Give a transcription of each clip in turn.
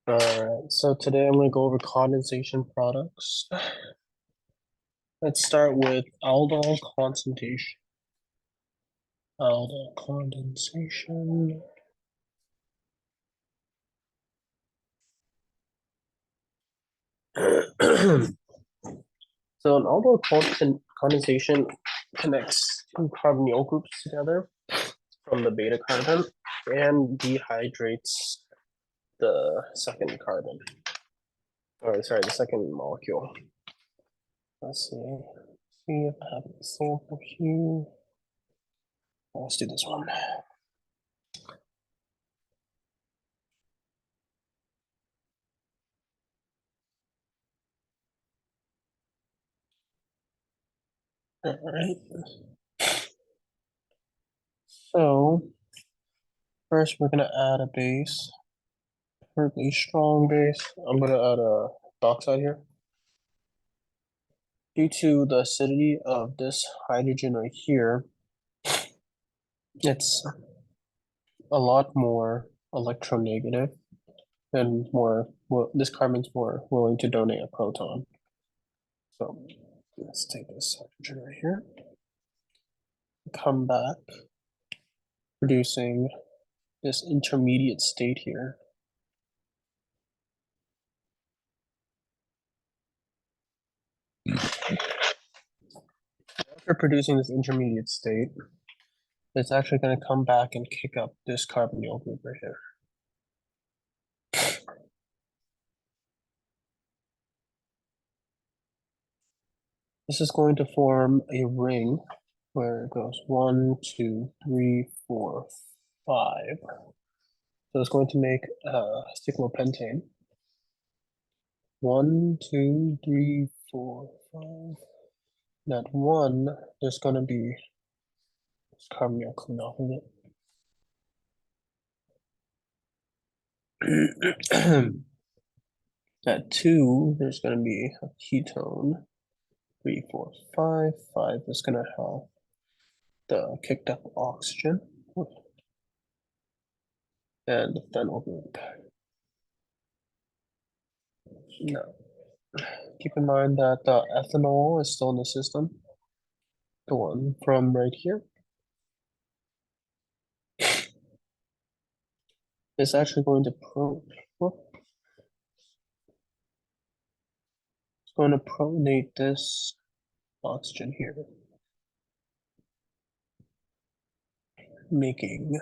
Alright, so today I'm going to go over condensation products. Let's start with aldol condensation. Aldol condensation. So an aldol condensation connects two carbonyl groups together from the beta carbon and dehydrates the second carbon. Or sorry, the second molecule. Let's see if I have a sample here. Let's do this one. All right. So first we're gonna add a base, pretty strong base. I'm gonna add a oxide here. Due to the acidity of this hydrogen right here, it's a lot more electronegative and more, well, this carbon's more willing to donate a proton. So let's take this hydrogen right here, come back, producing this intermediate state here. After producing this intermediate state, it's actually going to come back and kick up this carbonyl group right here. This is going to form a ring where it goes 1, 2, 3, 4, 5. So it's going to make a cyclopentane. 1, 2, 3, 4, 5. That one, there's going to be this carbonyl coming off of it. At 2, there's going to be a ketone. 3, 4, 5. 5 is going to have the kicked up oxygen and the phenyl group. Now, keep in mind that the ethanol is still in the system, the one from right here. It's actually going to pronate this oxygen here, making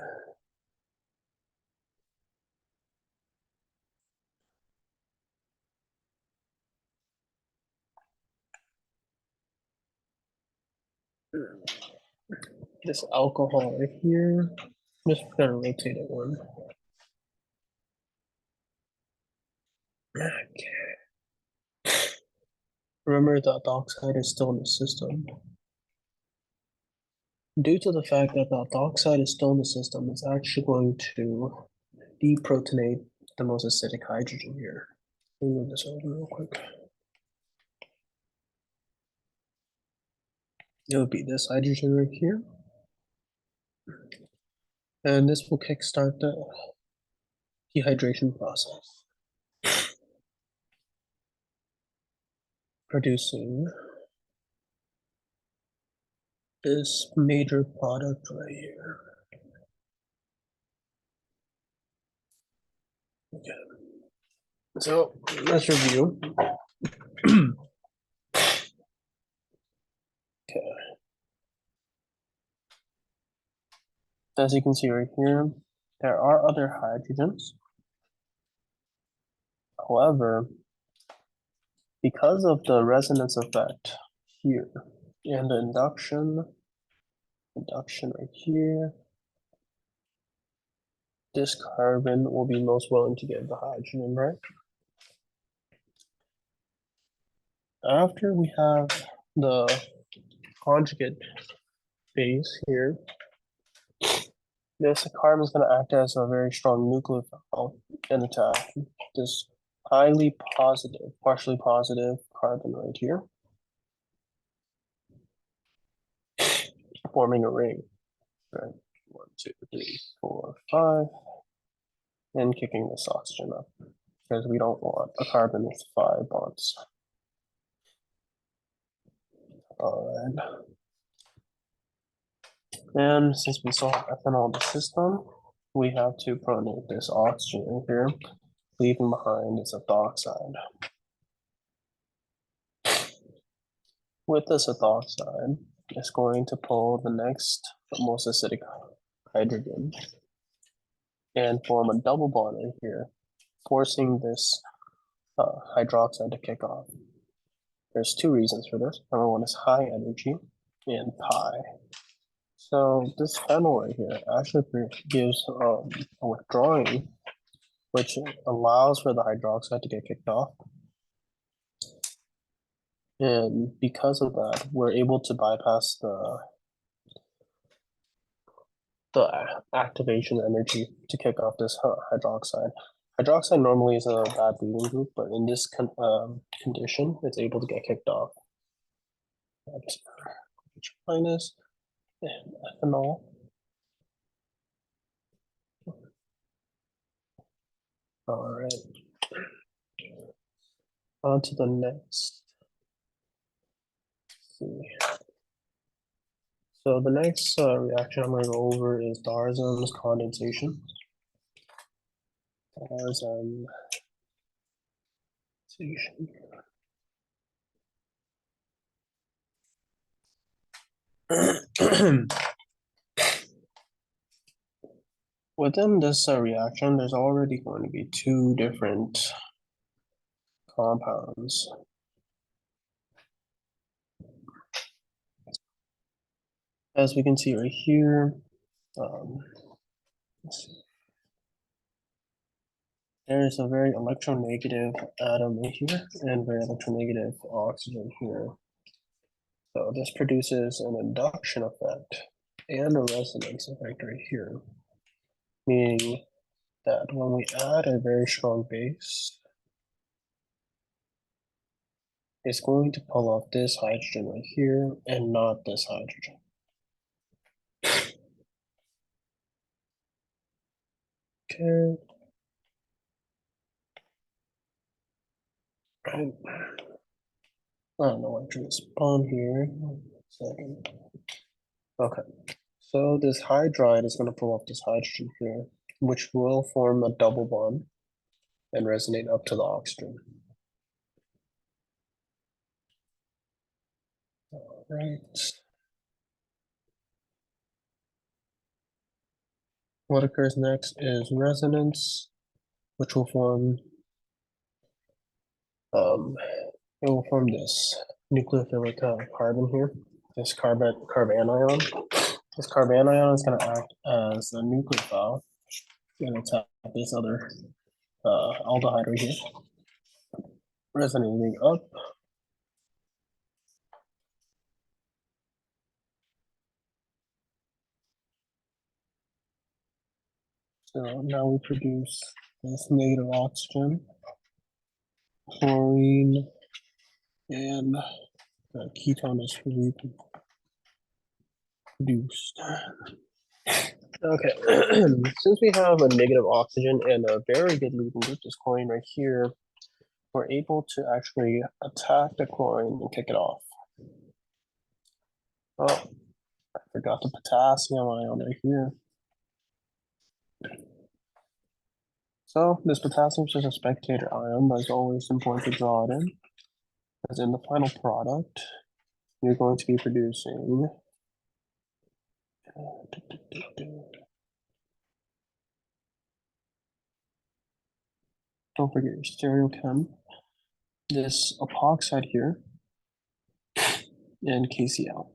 this alcohol right here. I'm just gonna rotate it one. Okay. Remember that the oxide is still in the system. Due to the fact that the oxide is still in the system, it's actually going to deprotonate the most acidic hydrogen here. Let me move this over real quick. It would be this hydrogen right here. And this will kickstart the dehydration process, producing this major product right here. Okay. So let's review. Okay. As you can see right here, there are other hydrogens. However, because of the resonance effect here and the induction right here, this carbon will be most willing to give the hydrogen, right? After we have the conjugate base here, this carbon is going to act as a very strong nucleophile and attack this highly positive, partially positive carbon right here, forming a ring. Right, 1, 2, 3, 4, 5, and kicking this oxygen up. because we don't want a carbon with 5 bonds. All right. And since we saw ethanol in the system, we have to pronate this oxygen in here, leaving behind this ethoxide. With this ethoxide, it's going to pull the next most acidic hydrogen and form a double bond in here, forcing this hydroxide to kick off. There's 2 reasons for this. Number one is high energy and pi. So this phenol right here actually gives a withdrawing, which allows for the hydroxide to get kicked off. And because of that, we're able to bypass the activation energy to kick off this hydroxide. Hydroxide normally is a bad leading group, but in this condition, it's able to get kicked off. That's minus and ethanol. All right. On to the next. Let's see. So the next reaction I'm going to go over is Darzin's condensation. Darzin. Within this reaction, there's already going to be 2 different compounds. As we can see right here, there's a very electronegative atom in here and very electronegative oxygen here. So this produces an induction effect and a resonance effect right here, meaning that when we add a very strong base, it's going to pull off this hydrogen right here and not this hydrogen. Okay. Right. I don't know what to respond here. 1 second. Okay. So this hydride is going to pull off this hydrogen here, which will form a double bond and resonate up to the oxygen. All right. What occurs next is resonance, which will form it will form this nucleophilic carbon here, this carbanion. This carbanion is going to act as a nucleophile and attack this other aldehyde right here, resonating up. So now we produce this negative oxygen, chlorine, and the ketone is produced. Okay, since we have a negative oxygen and a very good leading group, this chlorine right here, we're able to actually attack the chlorine and kick it off. Oh, I forgot the potassium ion right here. So this potassium is just a spectator ion, but it's always important to draw it in, because in the final product, you're going to be producing don't forget your stereochem, this epoxide here, and KCl.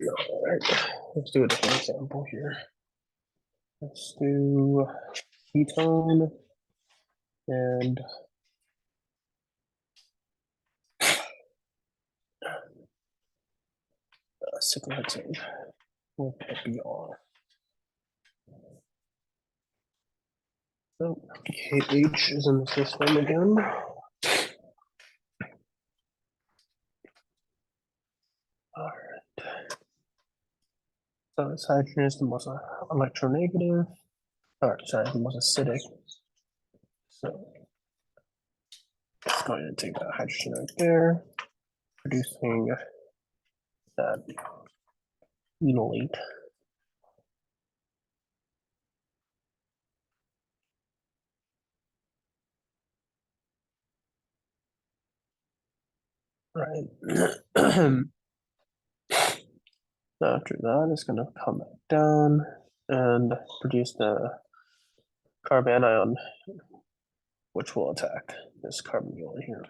All right, let's do a different example here. Let's do ketone and cyclohexane with PBr. So KH is in the system again. All right. So this hydrogen is the most electronegative, sorry, it was acidic. So I'm going to take that hydrogen right there, producing that enolate. Right. After that, it's going to come back down and produce the carbanion, which will attack this carbonyl here.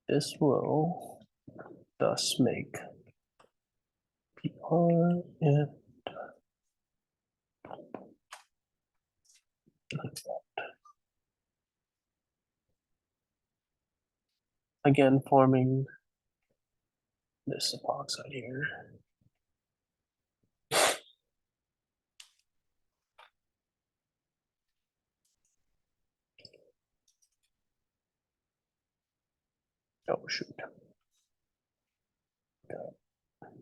This will thus make PR and again forming this epoxide here. Oh shoot.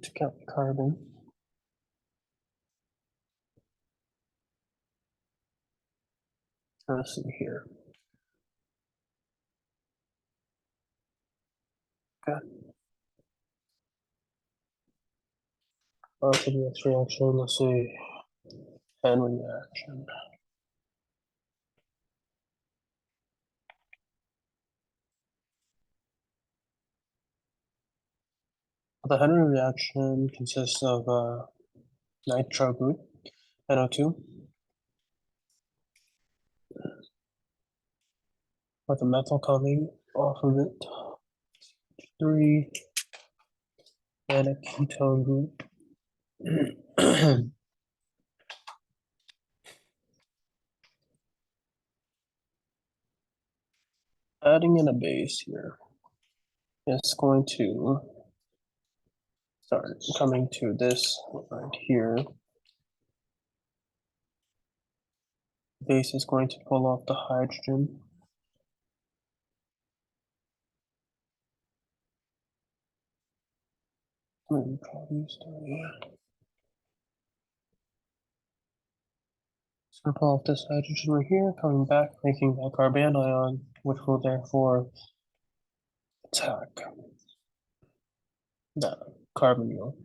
To count the carbon. Let's see here. Okay. For the next reaction, let's see. Henry reaction. The Henry reaction consists of a nitro group, NO2, with a methyl coming off of it, 3, and a ketone group. Adding in a base here is going to start coming to this right here. Base is going to pull off the hydrogen. Maybe produce here. So pull off this hydrogen right here, coming back, making that carbanion, which will therefore attack the carbonyl.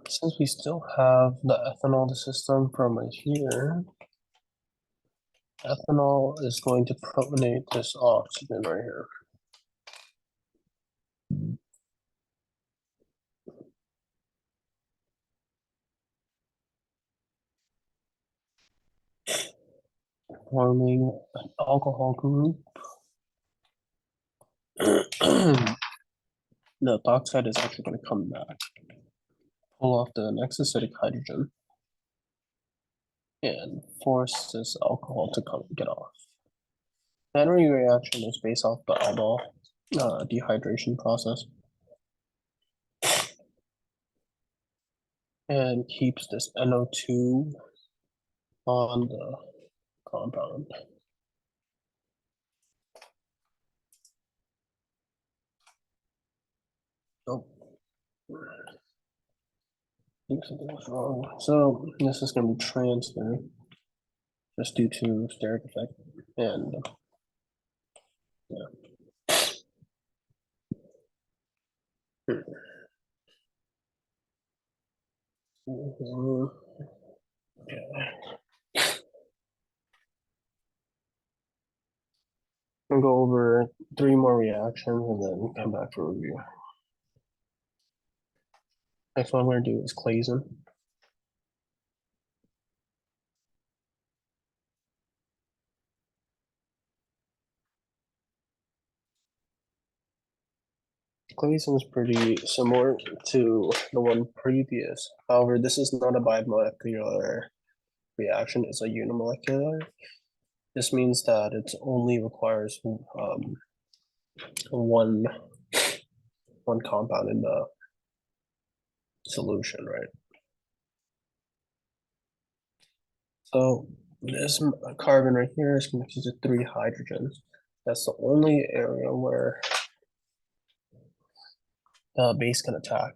Since we still have the ethanol the system from right here, ethanol is going to protonate this oxygen right here. Forming an alcohol group. The oxide is actually going to come back, pull off the next acidic hydrogen, and force this alcohol to come get off. Henry reaction is based off the aldol dehydration process, and keeps this NO2 on the compound. Oh, I think something was wrong. So this is going to be transferred just due to steric effect, and yeah. I'll go over 3 more reactions and then come back for review. Next one I'm going to do is Calisen. Calisen is pretty similar to the one previous. However, this is not a bimolecular reaction, it's a unimolecular. This means that it only requires one compound in the solution, right? So this carbon right here is connected to 3 hydrogens. That's the only area where the base can attack.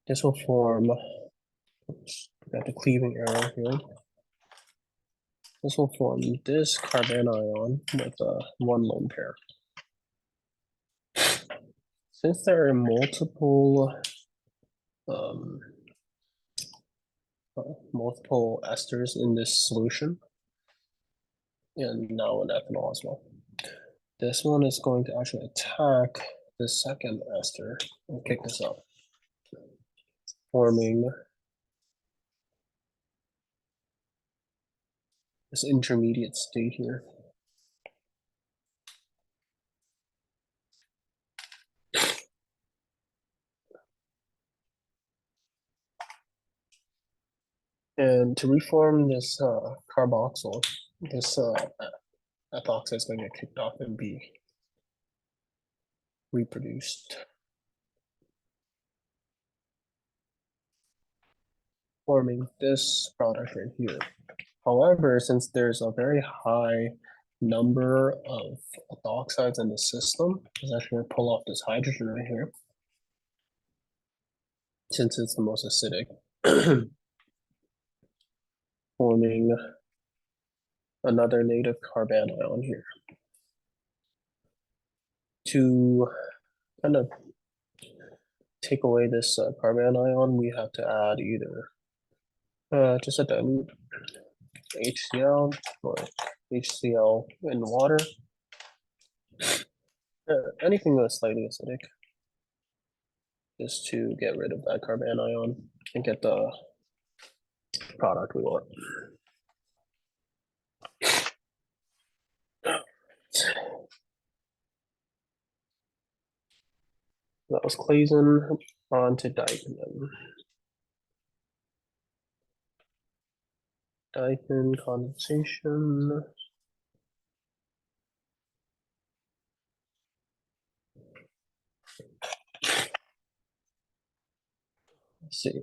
This will form, oops, got the cleaving arrow here. This will form this carbon ion with one lone pair. Since there are multiple esters in this solution, and now in ethanol as well, this one is going to actually attack the second ester and kick this up, forming this intermediate state here. And to reform this carboxyl, this ethoxide is going to get kicked off and be reproduced, forming this product right here. However, since there's a very high number of ethoxides in the system, it's actually going to pull off this hydrogen right here, since it's the most acidic, forming another native carbon ion here. To kind of take away this carbon ion, we have to add either just a dilute HCl or HCl in water, anything that's slightly acidic, just to get rid of that carbon ion and get the product we want. That was Calisen, on to Dicon. Dicon condensation. Let's see.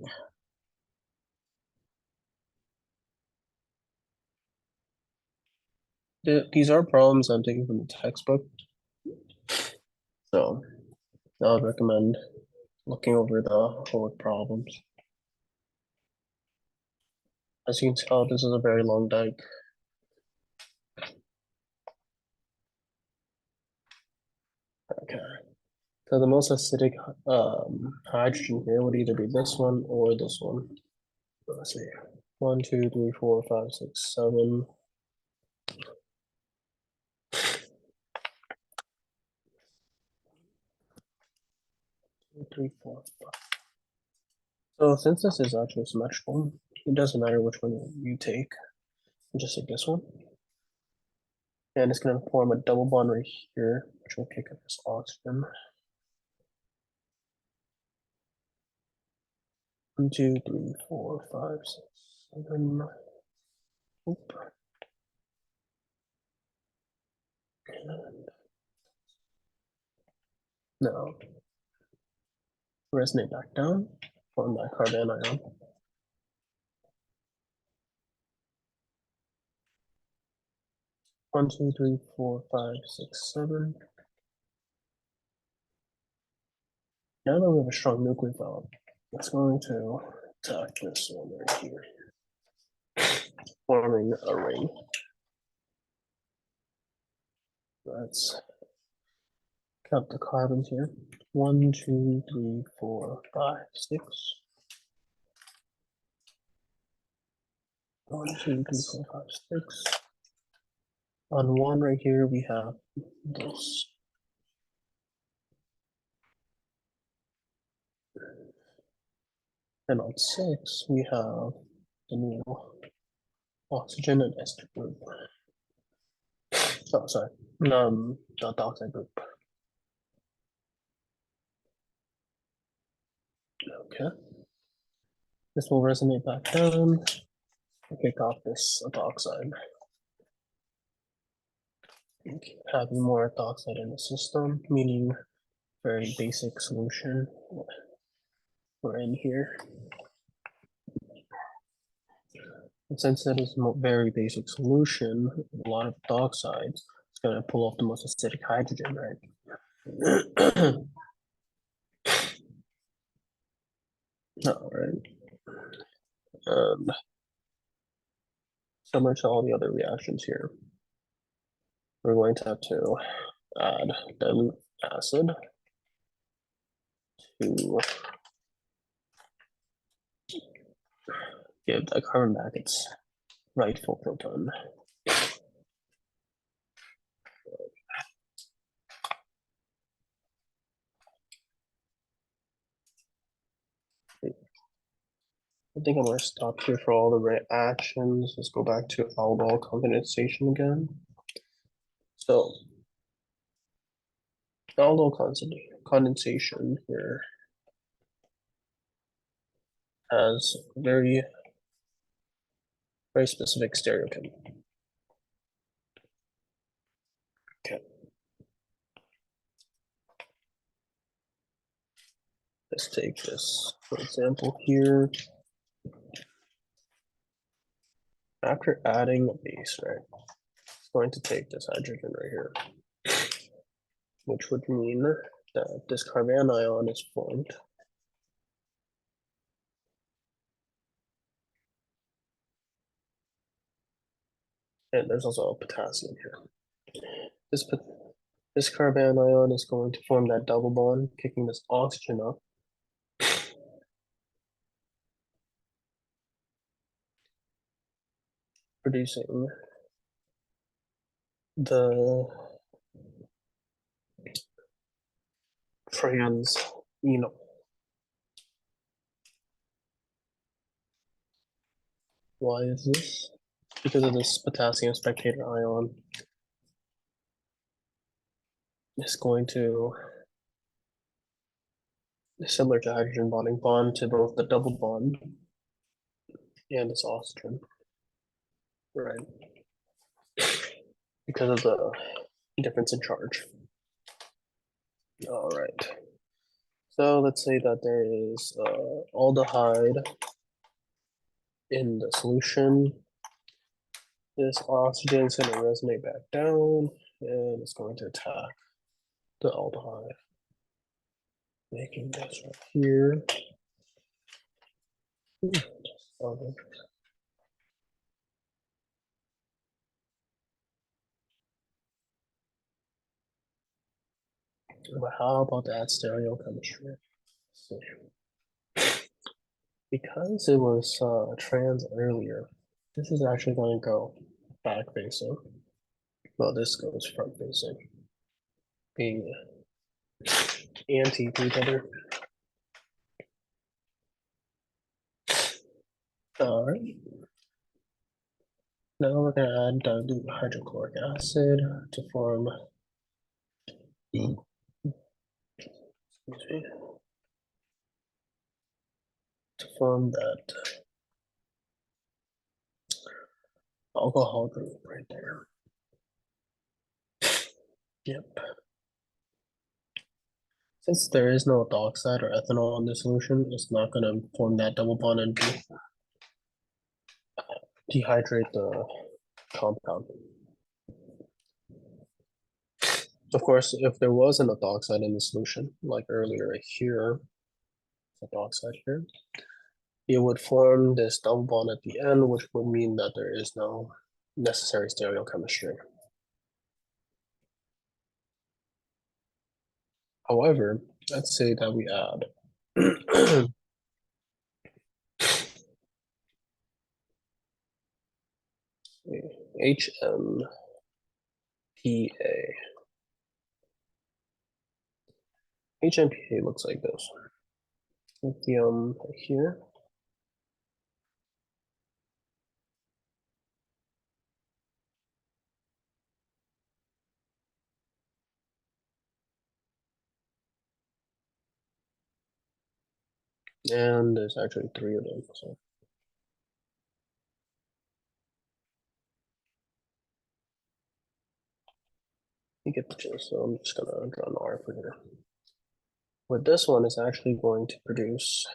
These are problems I'm taking from the textbook, so I would recommend looking over the whole problems. As you can tell, this is a very long dike. Okay, so the most acidic hydrogen here would either be this one or this one. Let's see, 1, 2, 3, 4, 5, 6, 7. 3, 4, 5. So since this is actually symmetrical, it doesn't matter which one you take. Just take this one. And it's going to form a double bond right here, which will kick up this oxygen. 1, 2, 3, 4, 5, 6, 7. Oop. And now resonate back down, form that carbon ion. One, two, three, four, 5, 6, 7. Now that we have a strong nucleophile, it's going to attack this one right here, forming a ring. Let's count the carbons here. 1, 2, 3, 4, 5, 6. 1, 2, 3, 4, 5, 6. On one right here, we have this. And on 6, we have the new oxygen and ester group. Oh, sorry, the oxide group. Okay. This will resonate back down. Kick off this ethoxide. Having more ethoxide in the system, meaning very basic solution. We're in here. And since it is a very basic solution, a lot of ethoxides, it's going to pull off the most acidic hydrogen, right? All right. Similar to all the other reactions here, we're going to have to add dilute acid to give the carbon back its rightful proton. I think I'm going to stop here for all the reactions. Let's go back to Aldol condensation again. So, Aldol condensation here has very specific stereochem. Okay. Let's take this, for example, here. After adding a base, right, it's going to take this hydrogen right here, which would mean that this carbon ion is formed. And there's also potassium here. This carbon ion is going to form that double bond, kicking this oxygen up. Producing the trans enol. Why is this? Because of this potassium spectator ion is going to, similar to hydrogen bonding, bond to both the double bond and this oxygen, right? Because of the difference in charge. All right. So let's say that there is aldehyde in the solution. This oxygen is going to resonate back down, and it's going to attack the aldehyde, making this right here. But how about that stereochemistry? So, because it was trans earlier, this is actually going to go back facing. Well, this goes front facing, being anti to each other. All right. Now we're going to add dilute hydrochloric acid to form that alcohol group right there. Yep. Since there is no ethoxide or ethanol in the solution, it's not going to form that double bond and dehydrate the compound. Of course, if there was an ethoxide in the solution, like earlier right here, ethoxide here, it would form this double bond at the end, which would mean that there is no necessary stereochemistry. However, let's say that we add HMPA. HMPA looks like this. Lithium here. And there's actually 3 of them, so. You get the gist, so I'm just gonna draw an R for here. With this one, is actually going to produce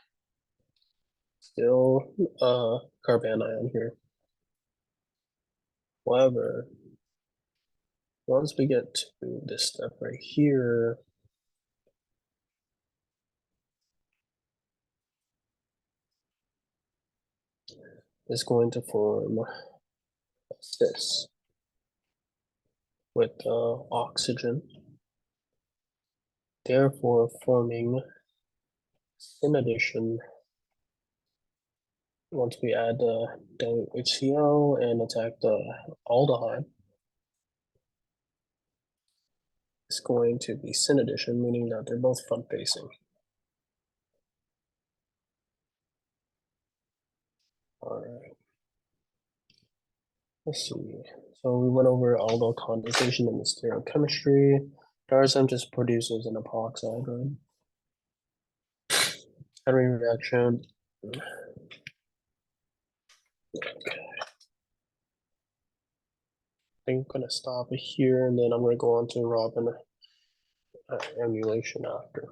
still carbanion here. However, once we get to this step right here, it's going to form a cis with oxygen, therefore forming in addition. Once we add the HCl and attack the aldehyde, it's going to be syn addition, meaning that they're both front facing. All right. Let's see. So we went over aldol condensation and the stereochemistry. Diazem just produces an epoxide, right? Henry reaction. Okay. I'm gonna stop it here, and then I'm gonna go on to Robin emulation after.